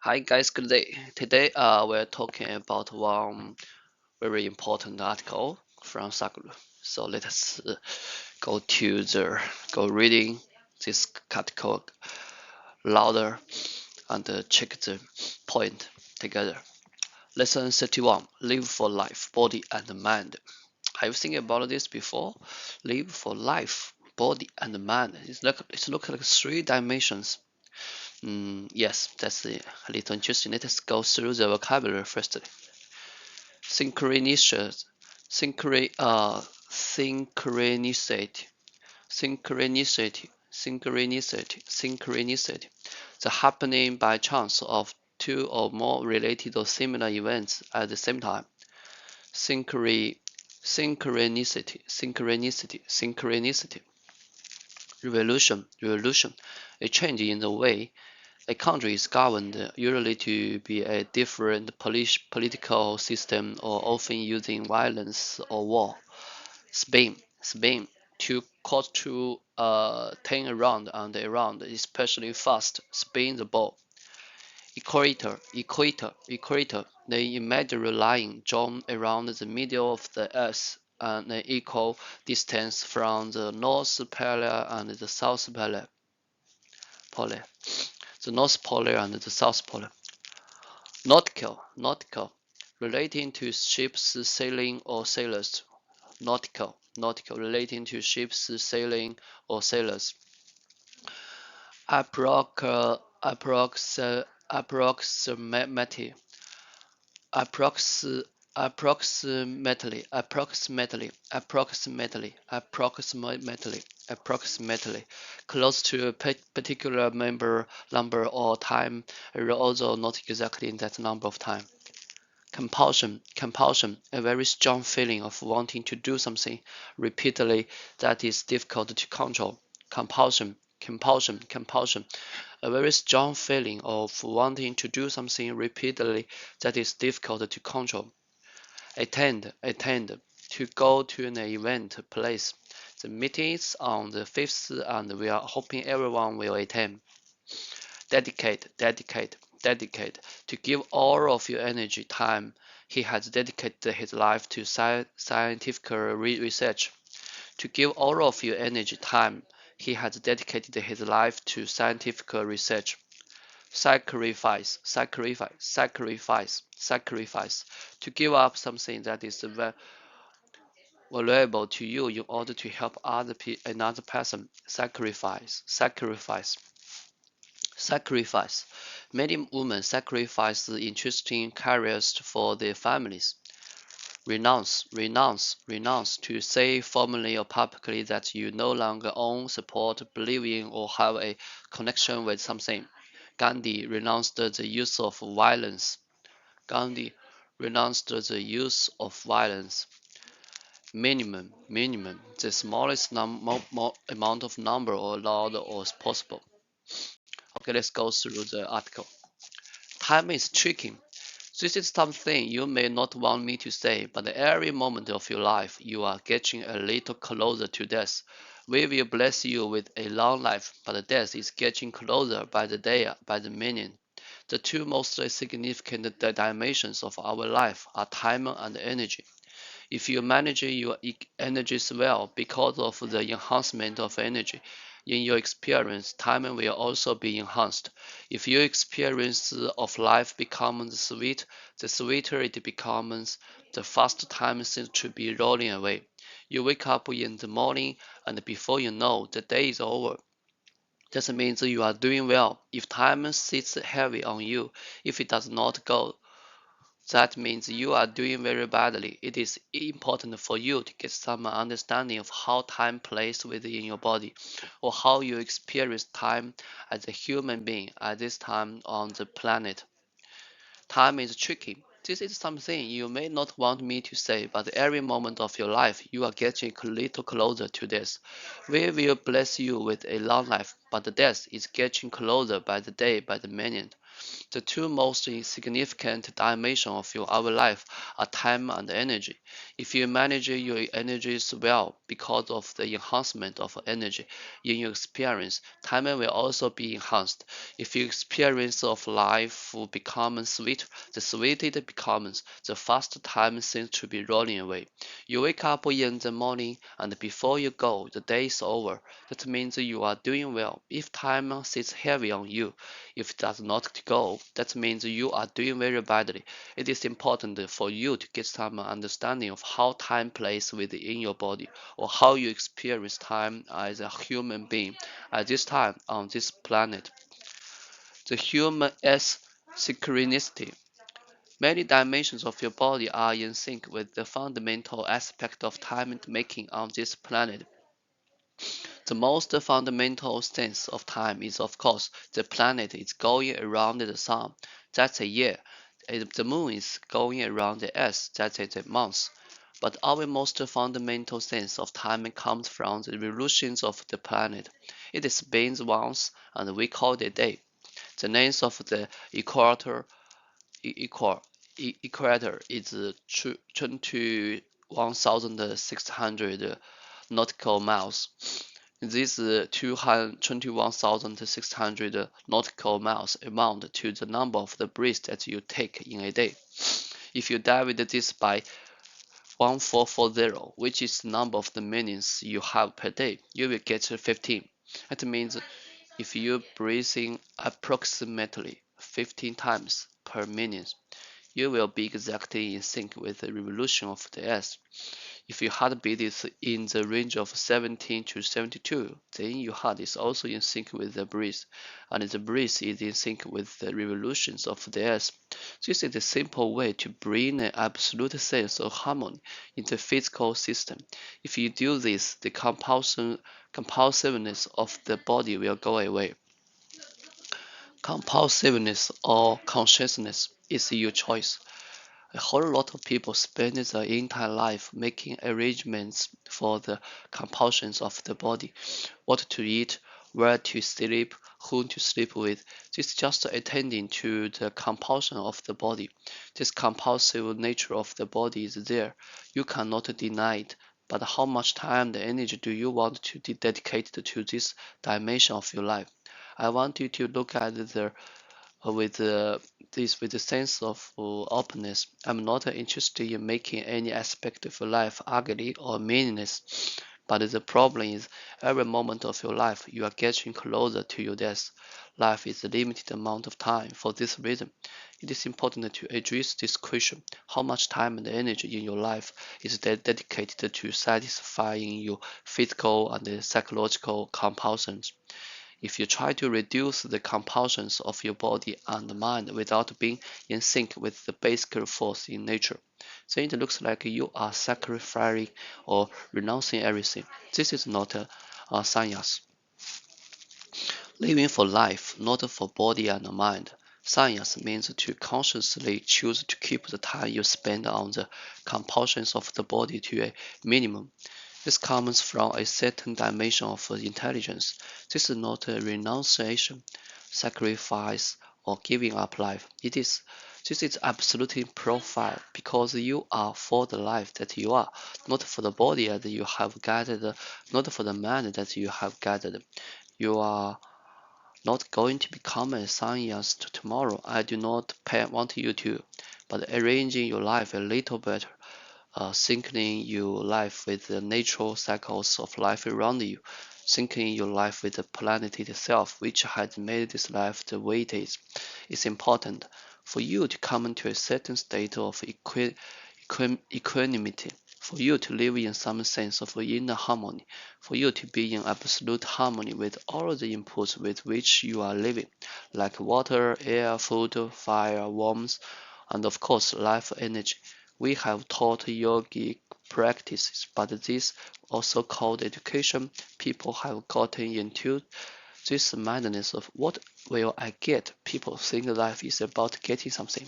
Hi guys, good day. Today we're talking about one very important article from Saglu. So let us go reading this article louder and check the point together. Lesson 31. Live for life, body and mind. Have you think about this before? Live for life, body and mind. It's look like three dimensions. Yes, that's a little interesting. Let us go through the vocabulary first. Synchronicity, synchronicity, synchronicity. The happening by chance of two or more related or similar events at the same time. Synchronicity. Revolution. A change in the way a country is governed, usually to be a different political system or often using violence or war. Spin. To cause to turn around and around, especially fast. Spin the ball. Equator. The imaginary line drawn around the middle of the Earth and an equal distance from the North Polar and the South Polar. The North Polar and the South Polar. Nautical, relating to ships sailing or sailors. Nautical, relating to ships sailing or sailors. Approximately, approx, approximately, close to a particular number or time, although not exactly in that number of time. Compulsion, a very strong feeling of wanting to do something repeatedly that is difficult to control. Compulsion, a very strong feeling of wanting to do something repeatedly that is difficult to control. Attend, to go to an event place. The meeting is on the 5th and we are hoping everyone will attend. Dedicate, to give all of your energy, time. He has dedicated his life to scientific research. To give all of your energy, time. He has dedicated his life to scientific research. Sacrifice, to give up something that is valuable to you in order to help another person. Sacrifice. Many women sacrifice interesting careers for their families. Renounce, to say formally or publicly that you no longer own, support, believe in, or have a connection with something. Gandhi renounced the use of violence. Minimum, the smallest amount of number or allowed or possible. Okay, let's go through the article. Time is tricky. This is something you may not want me to say, but every moment of your life you are getting a little closer to death. We will bless you with a long life, but death is getting closer by the day, by the minute. The two most significant dimensions of our life are time and energy. If you manage your energies well because of the enhancement of energy, in your experience, time will also be enhanced. If your experience of life becomes sweet, the sweeter it becomes, the faster time seems to be rolling away. You wake up in the morning, and before you know, the day is over. That means you are doing well. If time sits heavy on you, if it does not go, that means you are doing very badly. It is important for you to get some understanding of how time plays within your body, or how you experience time as a human being at this time on the planet. Time is tricky. This is something you may not want me to say, but every moment of your life you are getting a little closer to this. We will bless you with a long life, but death is getting closer by the day, by the minute. The two most significant dimensions of our life are time and energy. If you manage your energies well because of the enhancement of energy in your experience, time will also be enhanced. If your experience of life becomes sweeter, the sweeter it becomes, the faster time seems to be rolling away. You wake up in the morning and before you go, the day is over. That means you are doing well. If time sits heavy on you, if it does not go, that means you are doing very badly. It is important for you to get some understanding of how time plays within your body or how you experience time as a human being at this time on this planet. The human S synchronicity. Many dimensions of your body are in sync with the fundamental aspect of time making on this planet. The most fundamental sense of time is, of course, the planet is going around the sun. That's a year. The moon is going around the earth. That is a month. But our most fundamental sense of time comes from the revolutions of the planet. It spins once, and we call it a day. The length of the equator is 21,600 nautical miles. This 21,600 nautical miles amount to the number of the breaths that you take in a day. If you divide this by 1440, which is the number of the minutes you have per day, you will get 15. That means if you breathe in approximately 15 times per minute, you will be exactly in sync with the revolution of the earth. If your heartbeat is in the range of 17 to 72, then your heart is also in sync with the breath, and the breath is in sync with the revolutions of the earth. This is a simple way to bring an absolute sense of harmony in the physical system. If you do this, the compulsiveness of the body will go away. Compulsiveness or consciousness is your choice. A whole lot of people spend their entire life making arrangements for the compulsions of the body, what to eat, where to sleep, whom to sleep with. This is just attending to the compulsion of the body. This compulsive nature of the body is there. You cannot deny it. But how much time and energy do you want to dedicate to this dimension of your life? I want you to look at the with this with a sense of openness. I'm not interested in making any aspect of your life ugly or meaningless. But the problem is, every moment of your life, you are getting closer to your death. Life is a limited amount of time. For this reason, it is important to address this question: how much time and energy in your life is dedicated to satisfying your physical and psychological compulsions? If you try to reduce the compulsions of your body and mind without being in sync with the basic force in nature, then it looks like you are sacrificing or renouncing everything. This is not a sannyas. Living for life, not for body and mind. Sannyas means to consciously choose to keep the time you spend on the compulsions of the body to a minimum. This comes from a certain dimension of intelligence. This is not a renunciation, sacrifice, or giving up life. This is absolutely profile because you are for the life that you are, not for the body that you have gathered, not for the mind that you have gathered. You are not going to become a sannyas tomorrow. I do not want you to, but arranging your life a little better, syncing your life with the natural cycles of life around you, syncing your life with the planet itself, which has made this life the way it is. It's important for you to come into a certain state of equanimity, for you to live in some sense of inner harmony, for you to be in absolute harmony with all the inputs with which you are living, like water, air, food, fire, warmth, and of course life energy. We have taught yogic practices, but this also called education. People have gotten into this madness of what will I get? People think life is about getting something.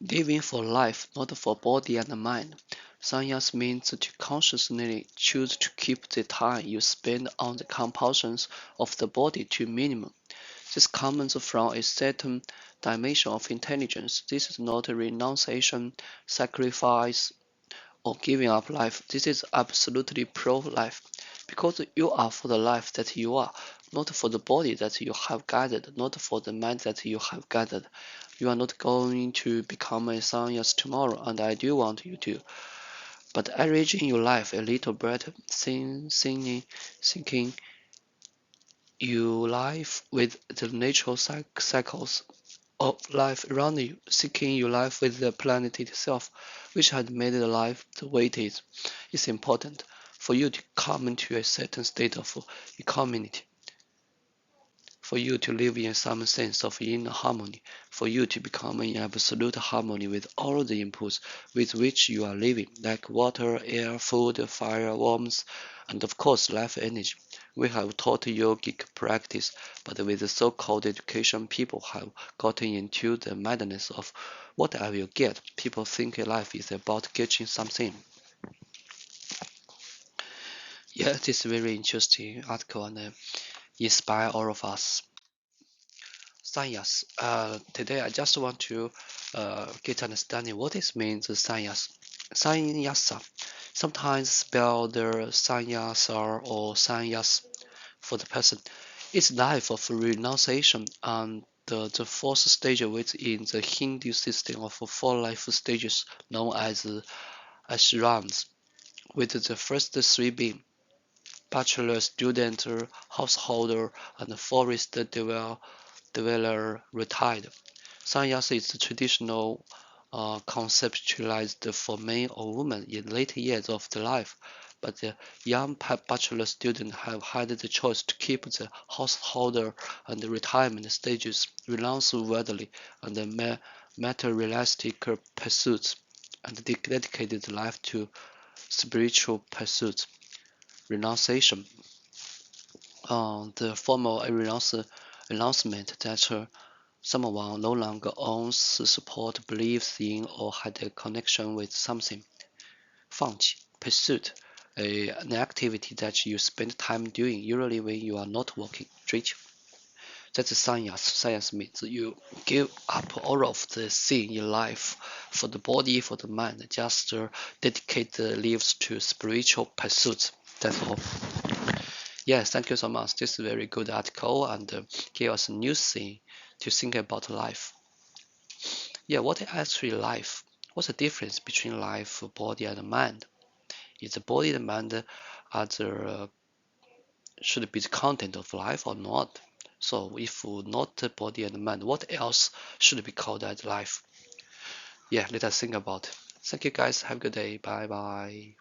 Living for life, not for body and mind. Sannyas means to consciously choose to keep the time you spend on the compulsions of the body to minimum. This comes from a certain dimension of intelligence. This is not a renunciation, sacrifice, or giving up life. This is absolutely pro-life, because you are for the life that you are, not for the body that you have gathered, not for the mind that you have gathered. You are not going to become a sannyas tomorrow, and I do want you to. But arranging your life a little better, thinking you life with the natural cycles of life around you, seeking your life with the planet itself, which had made the life the way it is. It's important for you to come into a certain state of equanimity, for you to live in some sense of inner harmony, for you to become in absolute harmony with all the inputs with which you are living, like water, air, food, fire, warmth, and of course life energy. We have taught yogic practice, but with the so-called education, people have gotten into the madness of what I will get. People think life is about getting something. Yeah, this is a very interesting article and inspire all of us. Sannyas. Today I just want to get understanding what it means sannyas. Sannyasa, sometimes spelled sannyasa or sannyas for the person. It's life of renunciation and the fourth stage within the Hindu system of four life stages known as ashrams, with the first three being bachelor, student, householder, and forest dweller retired. Sannyasa is traditional conceptualized for men or women in later years of their life, but the young bachelor students have had the choice to keep the householder and the retirement stages, renounce worldly and materialistic pursuits, and dedicate their life to spiritual pursuits. Renunciation. The formal announcement that someone no longer owns, support, believes in, or had a connection with something. 放弃 pursuit, an activity that you spend time doing, usually when you are not working. 追求 That's science. Science means you give up all of the thing in life for the body, for the mind. Just dedicate the lives to spiritual pursuits. That's all. Yes, thank you so much. This is a very good article and give us a new thing to think about life. Yeah, what is actually life? What's the difference between life, body, and mind? Is the body and mind should be the content of life or not? So if not the body and mind, what else should be called as life? Yeah, let us think about it. Thank you guys. Have a good day. Bye bye.